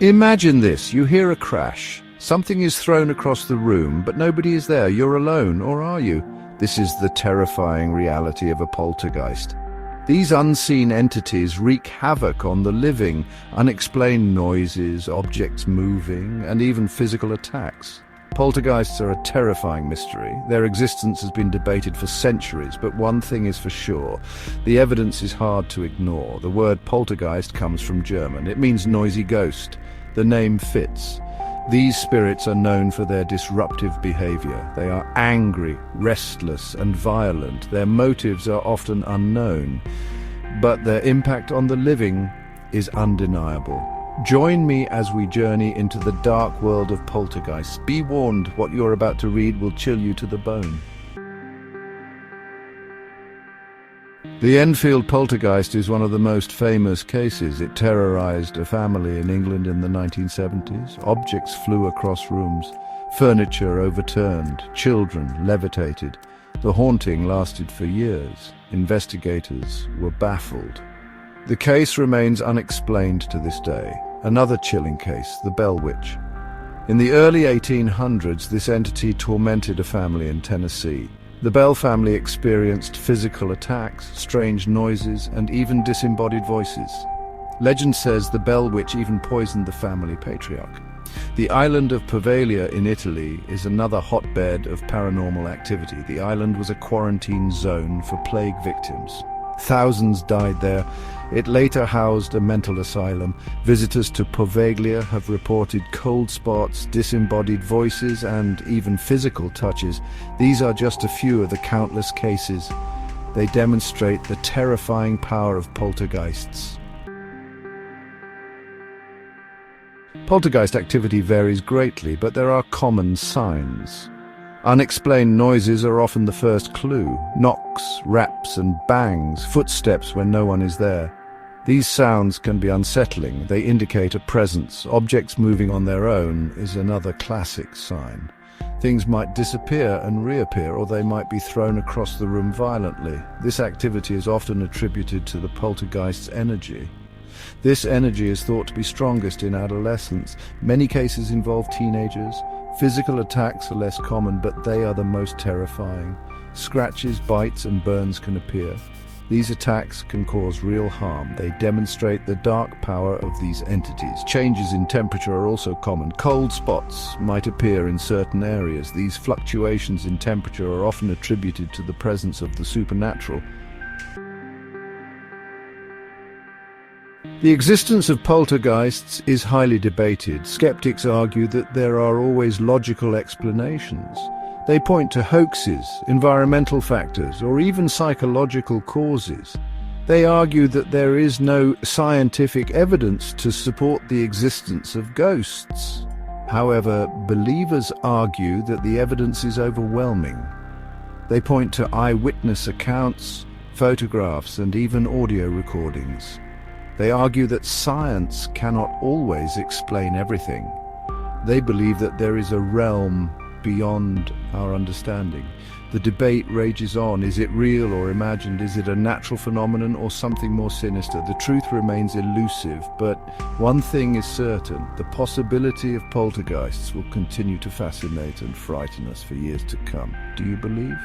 Imagine this, you hear a crash. Something is thrown across the room, but nobody is there. You're alone, or are you? This is the terrifying reality of a poltergeist. These unseen entities wreak havoc on the living, unexplained noises, objects moving, and even physical attacks. Poltergeists are a terrifying mystery. Their existence has been debated for centuries, but one thing is for sure. The evidence is hard to ignore. The word poltergeist comes from German. It means noisy ghost. The name fits. These spirits are known for their disruptive behavior. They are angry, restless, and violent. Their motives are often unknown, but their impact on the living is undeniable. Join me as we journey into the dark world of poltergeists. Be warned, what you're about to read will chill you to the bone. The Enfield poltergeist is one of the most famous cases. It terrorized a family in England in the 1970s. Objects flew across rooms, furniture overturned, children levitated. The haunting lasted for years. Investigators were baffled. The case remains unexplained to this day. Another chilling case, the Bell Witch. In the early 1800s, this entity tormented a family in Tennessee. The Bell family experienced physical attacks, strange noises, and even disembodied voices. Legend says the Bell Witch even poisoned the family patriarch. The island of Poveglia in Italy is another hotbed of paranormal activity. The island was a quarantine zone for plague victims. Thousands died there. It later housed a mental asylum. Visitors to Poveglia have reported cold spots, disembodied voices, and even physical touches. These are just a few of the countless cases. They demonstrate the terrifying power of poltergeists. Poltergeist activity varies greatly, but there are common signs. Unexplained noises are often the first clue. Knocks, raps, and bangs, footsteps when no one is there. These sounds can be unsettling. They indicate a presence. Objects moving on their own is another classic sign. Things might disappear and reappear, or they might be thrown across the room violently. This activity is often attributed to the poltergeist's energy. This energy is thought to be strongest in adolescence. Many cases involve teenagers. Physical attacks are less common, but they are the most terrifying. Scratches, bites, and burns can appear. These attacks can cause real harm. They demonstrate the dark power of these entities. Changes in temperature are also common. Cold spots might appear in certain areas. These fluctuations in temperature are often attributed to the presence of the supernatural. The existence of poltergeists is highly debated. Skeptics argue that there are always logical explanations. They point to hoaxes, environmental factors, or even psychological causes. They argue that there is no scientific evidence to support the existence of ghosts. However, believers argue that the evidence is overwhelming. They point to eyewitness accounts, photographs, and even audio recordings. They argue that science cannot always explain everything. They believe that there is a realm beyond our understanding. The debate rages on. Is it real or imagined? Is it a natural phenomenon or something more sinister? The truth remains elusive, but one thing is certain: the possibility of poltergeists will continue to fascinate and frighten us for years to come. Do you believe?